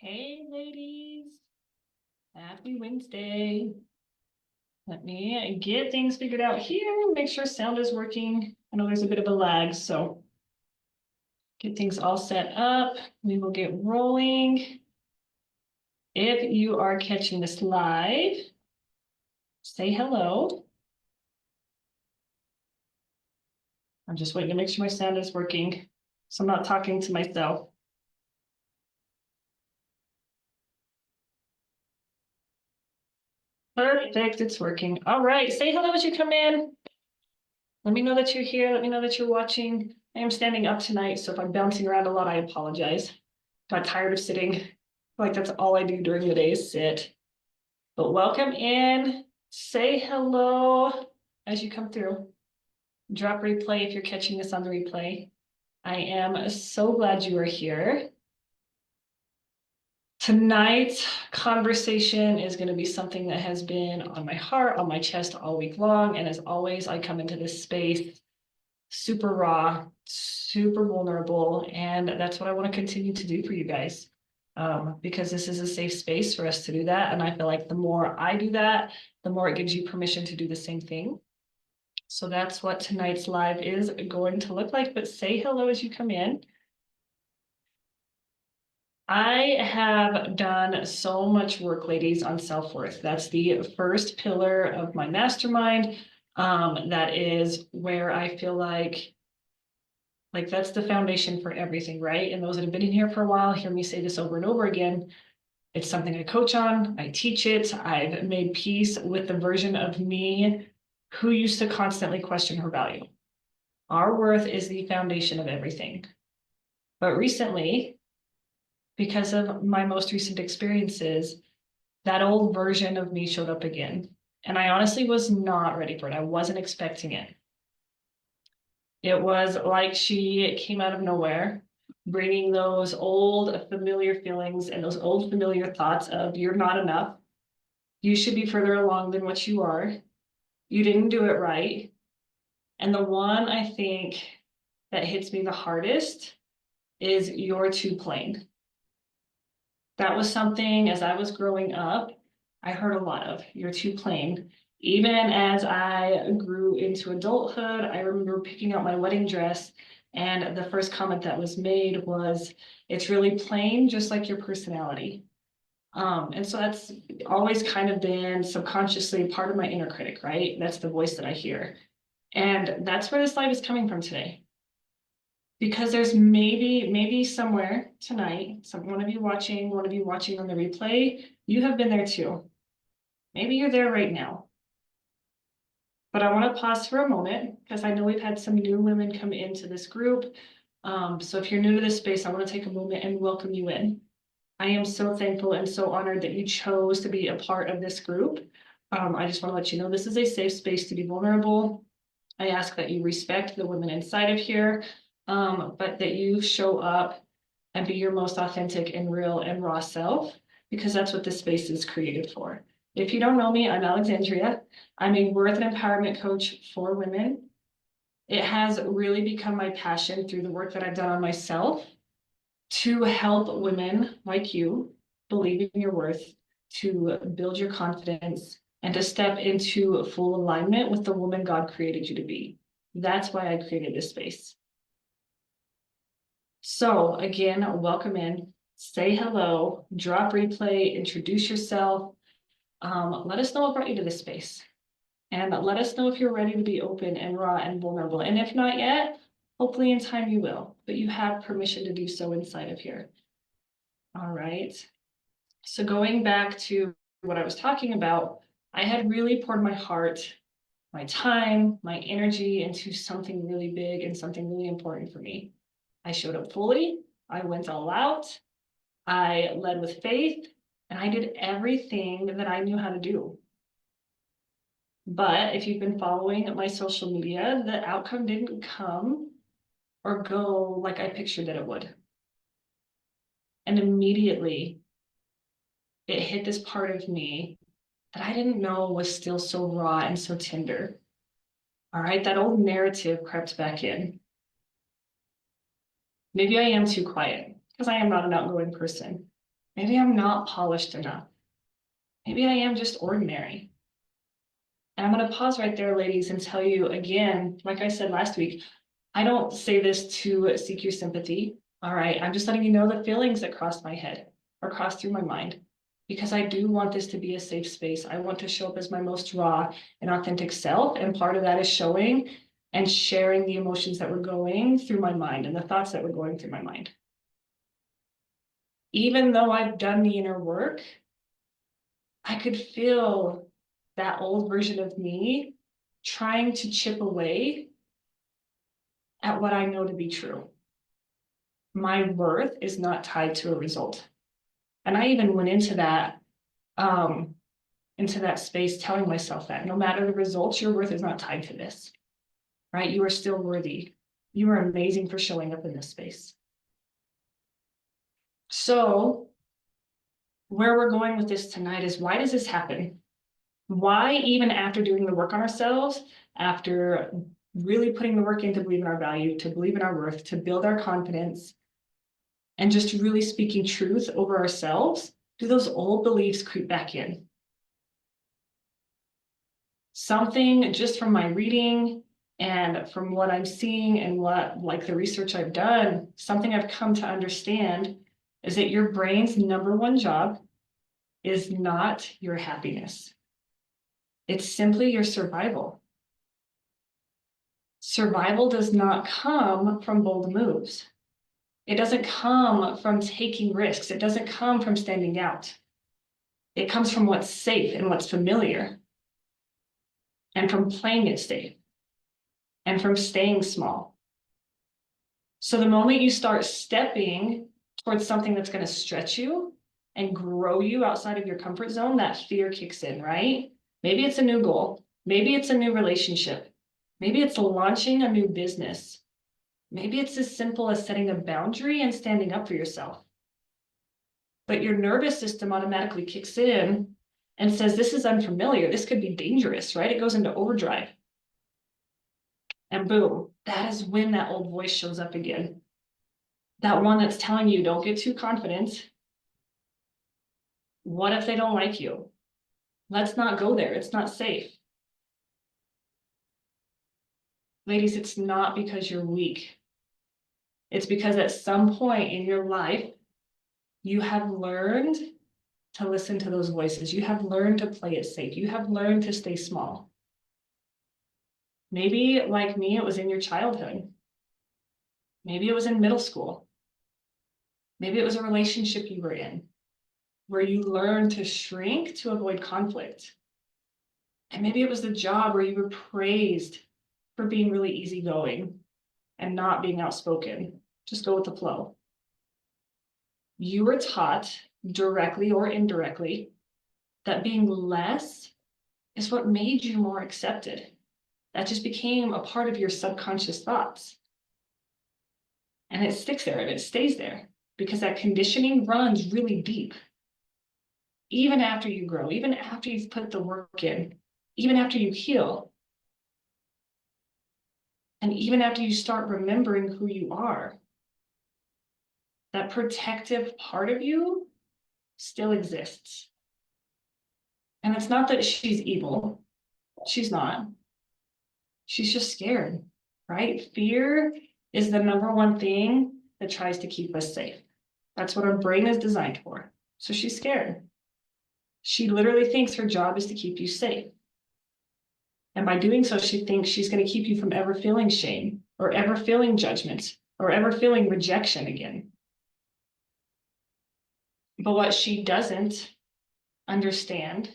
Hey, ladies. Happy Wednesday. Let me get things figured out here. Make sure sound is working. I know there's a bit of a lag, so get things all set up. We will get rolling. If you are catching this live, say hello. I'm just waiting to make sure my sound is working, so I'm not talking to myself. Perfect, it's working. All right, say hello as you come in. Let me know that you're here. Let me know that you're watching. I am standing up tonight, so if I'm bouncing around a lot, I apologize. Got tired of sitting. I feel like that's all I do during the day is sit. But welcome in. Say hello as you come through. Drop replay if you're catching this on the replay. I am so glad you are here. Tonight's conversation is going to be something that has been on my heart, on my chest all week long. And as always, I come into this space super raw, super vulnerable. And that's what I want to continue to do for you guys. Because this is a safe space for us to do that. And I feel like the more I do that, the more it gives you permission to do the same thing. So that's what tonight's live is going to look like. But say hello as you come in. I have done so much work, ladies, on self-worth. That's the first pillar of my mastermind. That is where I feel like that's the foundation for everything, right? And those that have been in here for a while hear me say this over and over again. It's something I coach on, I teach it. I've made peace with the version of me who used to constantly question her value. Our worth is the foundation of everything. But recently, because of my most recent experiences, that old version of me showed up again. And I honestly was not ready for it. I wasn't expecting it. It was like she came out of nowhere, bringing those old familiar feelings and those old familiar thoughts of you're not enough. You should be further along than what you are. You didn't do it right. And the one I think that hits me the hardest is you're too plain. That was something as I was growing up, I heard a lot of you're too plain. Even as I grew into adulthood, I remember picking out my wedding dress, and the first comment that was made was, it's really plain, just like your personality. And so that's always kind of been subconsciously part of my inner critic, right? That's the voice that I hear. And that's where this live is coming from today. Because there's maybe somewhere tonight, one of you watching on the replay, you have been there too. Maybe you're there right now. But I want to pause for a moment because I know we've had some new women come into this group. So if you're new to this space, I want to take a moment and welcome you in. I am so thankful and so honored that you chose to be a part of this group. I just want to let you know this is a safe space to be vulnerable. I ask that you respect the women inside of here, but that you show up and be your most authentic and real and raw self, because that's what this space is created for. If you don't know me, I'm Alexandria. I'm a worth and empowerment coach for women. It has really become my passion through the work that I've done on myself to help women like you believe in your worth, to build your confidence, and to step into full alignment with the woman God created you to be. That's why I created this space. So again, welcome in, say hello, drop replay, introduce yourself. Let us know what brought you to this space. And let us know if you're ready to be open and raw and vulnerable. And if not yet, hopefully in time you will, but you have permission to do so inside of here. All right. So going back to what I was talking about, I had really poured my heart, my time, my energy into something really big and something really important for me. I showed up fully. I went all out. I led with faith, and I did everything that I knew how to do. But if you've been following my social media, the outcome didn't come or go like I pictured that it would. And immediately it hit this part of me that I didn't know was still so raw and so tender. All right, that old narrative crept back in. Maybe I am too quiet because I am not an outgoing person. Maybe I'm not polished enough. Maybe I am just ordinary. And I'm going to pause right there, ladies, and tell you again, like I said last week, I don't say this to seek your sympathy. All right. I'm just letting you know the feelings that crossed my head or crossed through my mind because I do want this to be a safe space. I want to show up as my most raw and authentic self. And part of that is showing and sharing the emotions that were going through my mind and the thoughts that were going through my mind. Even though I've done the inner work, I could feel that old version of me trying to chip away at what I know to be true. My worth is not tied to a result. And I even went into that space telling myself that no matter the results, your worth is not tied to this, right? You are still worthy. You are amazing for showing up in this space. So where we're going with this tonight is, why does this happen? Why, even after doing the work on ourselves, after really putting the work in to believe in our value, to believe in our worth, to build our confidence, and just really speaking truth over ourselves, do those old beliefs creep back in? Something just from my reading and from what I'm seeing and what, like the research I've done, something I've come to understand is that your brain's number one job is not your happiness. It's simply your survival. Survival does not come from bold moves. It doesn't come from taking risks. It doesn't come from standing out. It comes from what's safe and what's familiar, and from playing it safe, and from staying small. So the moment you start stepping towards something that's going to stretch you and grow you outside of your comfort zone, that fear kicks in, right? Maybe it's a new goal. Maybe it's a new relationship. Maybe it's launching a new business. Maybe it's as simple as setting a boundary and standing up for yourself. But your nervous system automatically kicks in and says, this is unfamiliar. This could be dangerous, right? It goes into overdrive. And boom, that is when that old voice shows up again. That one that's telling you, don't get too confident. What if they don't like you? Let's not go there. It's not safe. Ladies, it's not because you're weak. It's because at some point in your life, you have learned to listen to those voices. You have learned to play it safe. You have learned to stay small. Maybe, like me, it was in your childhood. Maybe it was in middle school. Maybe it was a relationship you were in where you learned to shrink to avoid conflict. And maybe it was the job where you were praised for being really easygoing and not being outspoken. Just go with the flow. You were taught, directly or indirectly, that being less is what made you more accepted. That just became a part of your subconscious thoughts. And it sticks there and it stays there because that conditioning runs really deep. Even after you grow, even after you've put the work in, even after you heal, and even after you start remembering who you are, that protective part of you still exists. And it's not that she's evil. She's not. She's just scared, right? Fear is the number one thing that tries to keep us safe. That's what our brain is designed for. So she's scared. She literally thinks her job is to keep you safe. And by doing so, she thinks she's going to keep you from ever feeling shame or ever feeling judgment or ever feeling rejection again. But what she doesn't understand,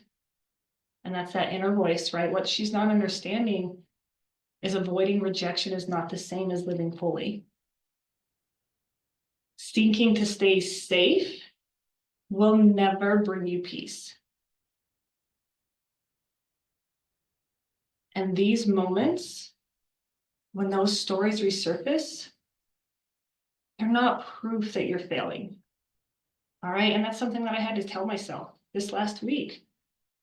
and that's that inner voice, right? What she's not understanding is avoiding rejection is not the same as living fully. Seeking to stay safe will never bring you peace. And these moments, when those stories resurface, they're not proof that you're failing. All right. And that's something that I had to tell myself this last week.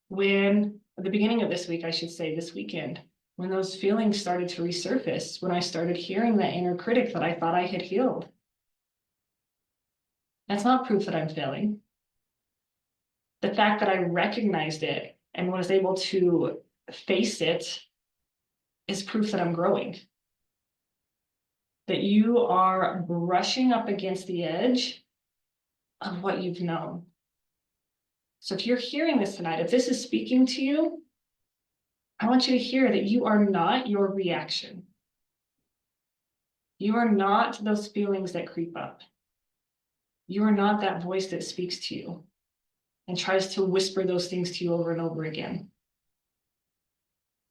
When, at the beginning of this week, I should say, this weekend, when those feelings started to resurface, when I started hearing that inner critic that I thought I had healed. That's not proof that I'm failing. The fact that I recognized it and was able to face it is proof that I'm growing. That you are brushing up against the edge of what you've known. So if you're hearing this tonight, if this is speaking to you, I want you to hear that you are not your reaction. You are not those feelings that creep up. You are not that voice that speaks to you and tries to whisper those things to you over and over again.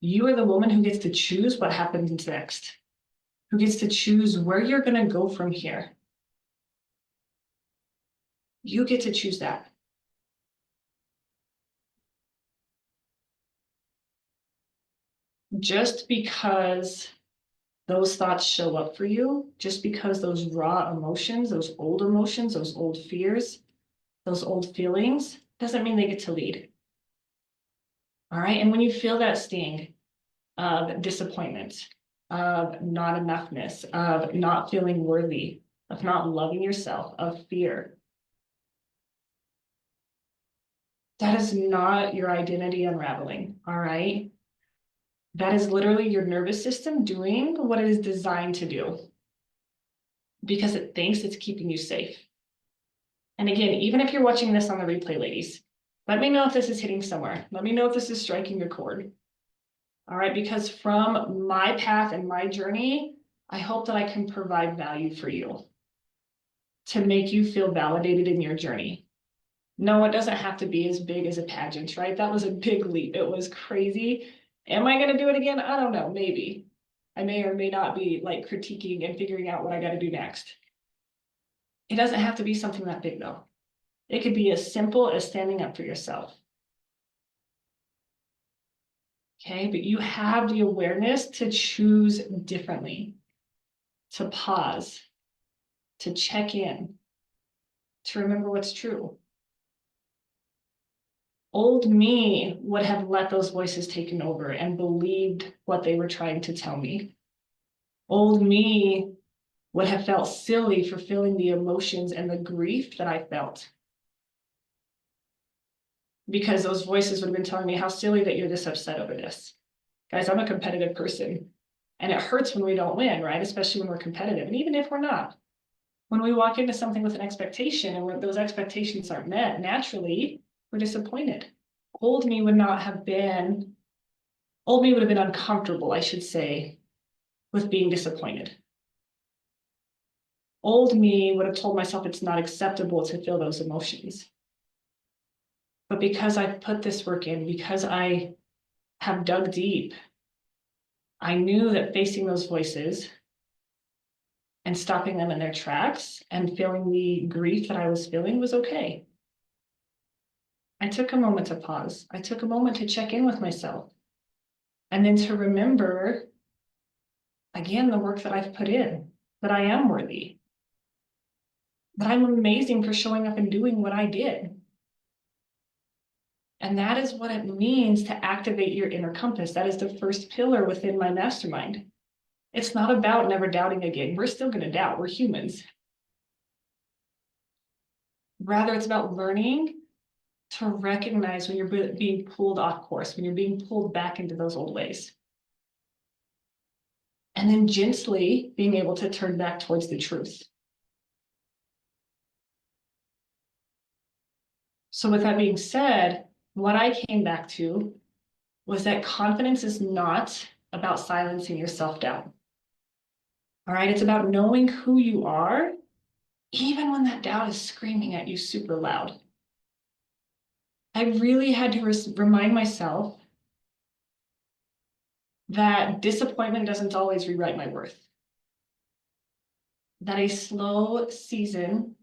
You are the woman who gets to choose what happens next, who gets to choose where you're going to go from here. You get to choose that. Just because those thoughts show up for you, just because those raw emotions, those old fears, those old feelings, doesn't mean they get to lead. All right. And when you feel that sting of disappointment, of not enoughness, of not feeling worthy, of not loving yourself, of fear, that is not your identity unraveling. All right. That is literally your nervous system doing what it is designed to do because it thinks it's keeping you safe. And again, even if you're watching this on the replay, ladies, let me know if this is hitting somewhere. Let me know if this is striking a chord. All right, because from my path and my journey, I hope that I can provide value for you to make you feel validated in your journey. No, it doesn't have to be as big as a pageant, right? That was a big leap. It was crazy. Am I going to do it again? I don't know. Maybe. I may or may not be like critiquing and figuring out what I got to do next. It doesn't have to be something that big though. It could be as simple as standing up for yourself. Okay, but you have the awareness to choose differently, to pause, to check in, to remember what's true. Old me would have let those voices taken over and believed what they were trying to tell me. Old me would have felt silly for feeling the emotions and the grief that I felt. Because those voices would have been telling me how silly that you're this upset over this. Guys, I'm a competitive person. And it hurts when we don't win, right? Especially when we're competitive. And even if we're not. When we walk into something with an expectation and when those expectations aren't met, naturally, we're disappointed. Old me would have been uncomfortable, I should say, with being disappointed. Old me would have told myself it's not acceptable to feel those emotions. But because I've put this work in, because I have dug deep, I knew that facing those voices and stopping them in their tracks and feeling the grief that I was feeling was okay. I took a moment to pause. I took a moment to check in with myself. And then to remember, again, the work that I've put in, that I am worthy, that I'm amazing for showing up and doing what I did. And that is what it means to activate your inner compass. That is the first pillar within my mastermind. It's not about never doubting again. We're still going to doubt. We're humans. Rather, it's about learning to recognize when you're being pulled off course, when you're being pulled back into those old ways. And then gently being able to turn back towards the truth. So with that being said, what I came back to was that confidence is not about silencing your self-doubt. All right, it's about knowing who you are, even when that doubt is screaming at you super loud. I really had to remind myself that disappointment doesn't always rewrite my worth. That a slow season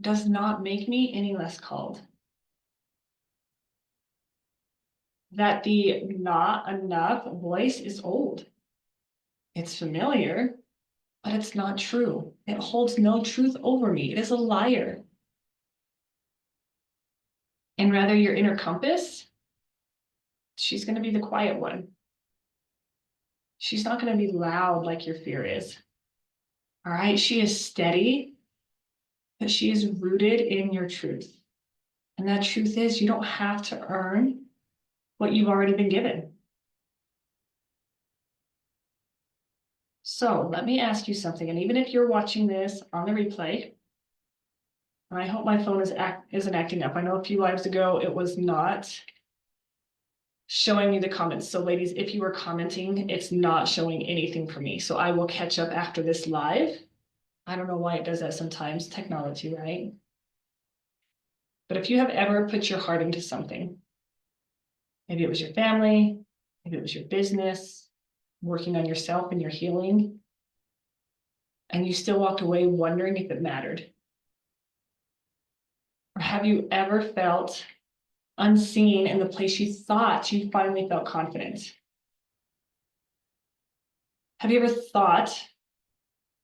does not make me any less called. That the not enough voice is old. It's familiar, but it's not true. It holds no truth over me. It is a liar. And rather your inner compass, she's going to be the quiet one. She's not going to be loud like your fear is. All right, she is steady, but she is rooted in your truth. And that truth is, you don't have to earn what you've already been given. So let me ask you something. And even if you're watching this on the replay, and I hope my phone isn't acting up. I know a few lives ago, it was not showing me the comments. So ladies, if you were commenting, it's not showing anything for me. So I will catch up after this live. I don't know why it does that sometimes, technology, right? But if you have ever put your heart into something, maybe it was your family, maybe it was your business, working on yourself and your healing, and you still walked away wondering if it mattered. Or have you ever felt unseen in the place you thought you finally felt confident? Have you ever thought,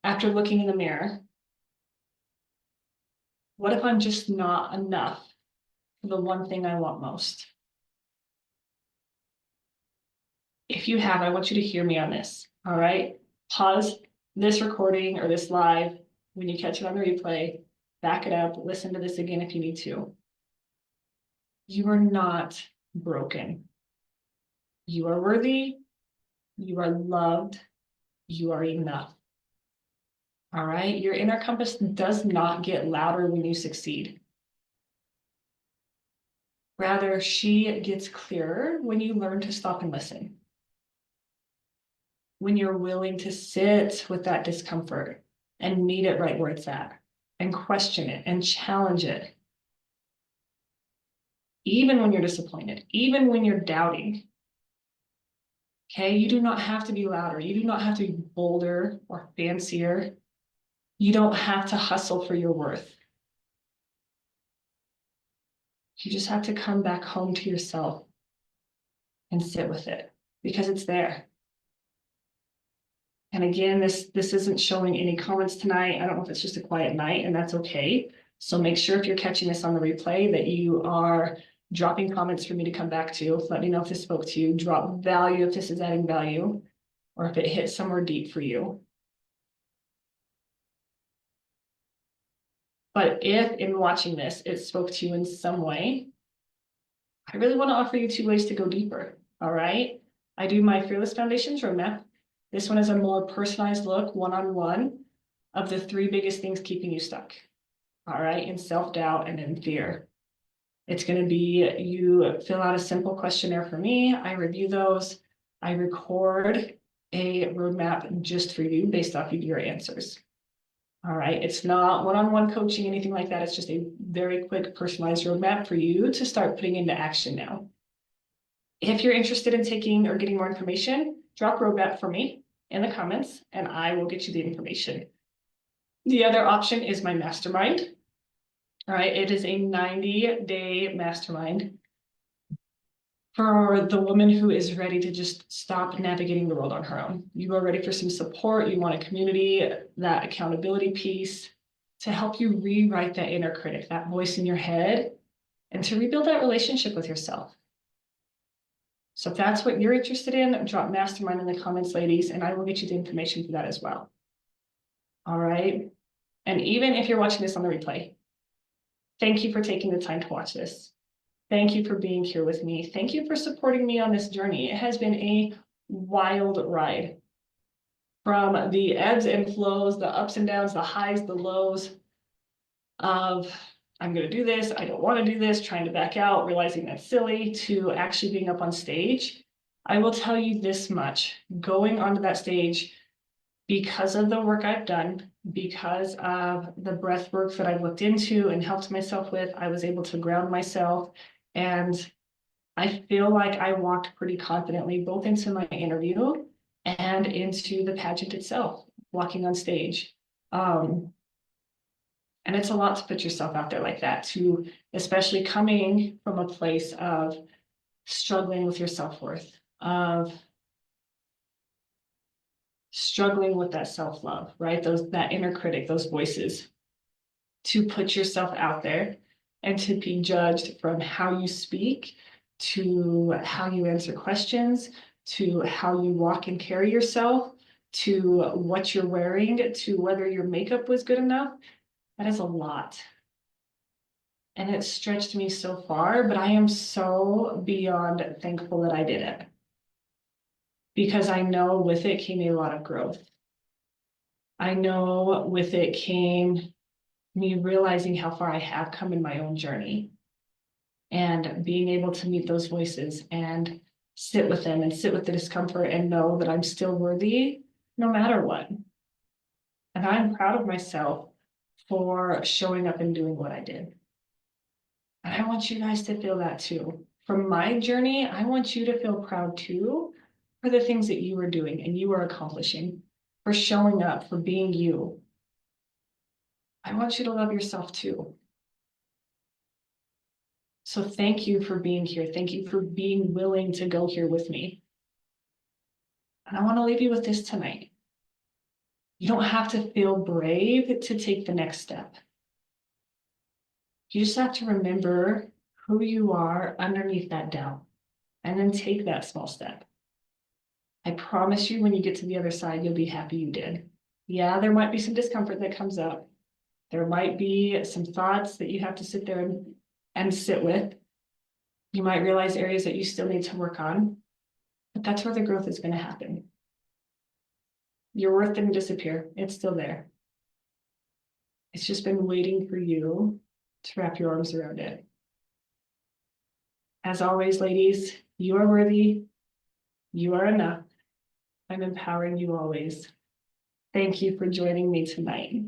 after looking in the mirror, what if I'm just not enough for the one thing I want most? If you have, I want you to hear me on this, all right? Pause this recording or this live when you catch it on the replay, back it up, listen to this again if you need to. You are not broken. You are worthy, you are loved, you are enough. All right, your inner compass does not get louder when you succeed. Rather, she gets clearer when you learn to stop and listen. When you're willing to sit with that discomfort and meet it right where it's at and question it and challenge it. Even when you're disappointed, even when you're doubting. Okay, you do not have to be louder. You do not have to be bolder or fancier. You don't have to hustle for your worth. You just have to come back home to yourself and sit with it because it's there. And again, this isn't showing any comments tonight. I don't know if it's just a quiet night, and that's okay. So make sure if you're catching this on the replay that you are dropping comments for me to come back to. Let me know if this spoke to you. Drop value if this is adding value, or if it hit somewhere deep for you. But if in watching this, it spoke to you in some way, I really want to offer you 2 ways to go deeper. All right. I do my Fearless Foundations roadmap. This one is a more personalized look, one-on-one, of the 3 biggest things keeping you stuck. All right, in self-doubt and in fear. It's going to be, you fill out a simple questionnaire for me. I review those. I record a roadmap just for you based off of your answers. All right, it's not one-on-one coaching, anything like that. It's just a very quick personalized roadmap for you to start putting into action now. If you're interested in taking or getting more information, drop roadmap for me in the comments and I will get you the information. The other option is my mastermind. All right, it is a 90-day mastermind for the woman who is ready to just stop navigating the world on her own. You are ready for some support. You want a community, that accountability piece to help you rewrite that inner critic, that voice in your head, and to rebuild that relationship with yourself. So if that's what you're interested in, drop mastermind in the comments, ladies, and I will get you the information for that as well. All right. And even if you're watching this on the replay, thank you for taking the time to watch this. Thank you for being here with me. Thank you for supporting me on this journey. It has been a wild ride. From the ebbs and flows, the ups and downs, the highs, the lows of I'm going to do this, I don't want to do this, trying to back out, realizing that's silly, to actually being up on stage. I will tell you this much, going onto that stage, because of the work I've done, because of the breath work that I've looked into and helped myself with, I was able to ground myself. And I feel like I walked pretty confidently, both into my interview and into the pageant itself, walking on stage. And it's a lot to put yourself out there like that, to especially coming from a place of struggling with your self-worth, of struggling with that self-love, right? That inner critic, those voices, to put yourself out there and to be judged from how you speak, to how you answer questions, to how you walk and carry yourself, to what you're wearing, to whether your makeup was good enough. That is a lot. and it stretched me so far, but I am so beyond thankful that I did it. Because I know with it came a lot of growth. I know with it came me realizing how far I have come in my own journey and being able to meet those voices and sit with them and sit with the discomfort and know that I'm still worthy no matter what. And I'm proud of myself for showing up and doing what I did. And I want you guys to feel that too. From my journey, I want you to feel proud too for the things that you are doing and you are accomplishing, for showing up, for being you. I want you to love yourself too. So thank you for being here. Thank you for being willing to go here with me. And I want to leave you with this tonight. You don't have to feel brave to take the next step. You just have to remember who you are underneath that doubt and then take that small step. I promise you, when you get to the other side, you'll be happy you did. Yeah, there might be some discomfort that comes up. There might be some thoughts that you have to sit there and sit with. You might realize areas that you still need to work on, but that's where the growth is going to happen. Your worth didn't disappear. It's still there. It's just been waiting for you to wrap your arms around it. As always, ladies, you are worthy. You are enough. I'm empowering you always. Thank you for joining me tonight.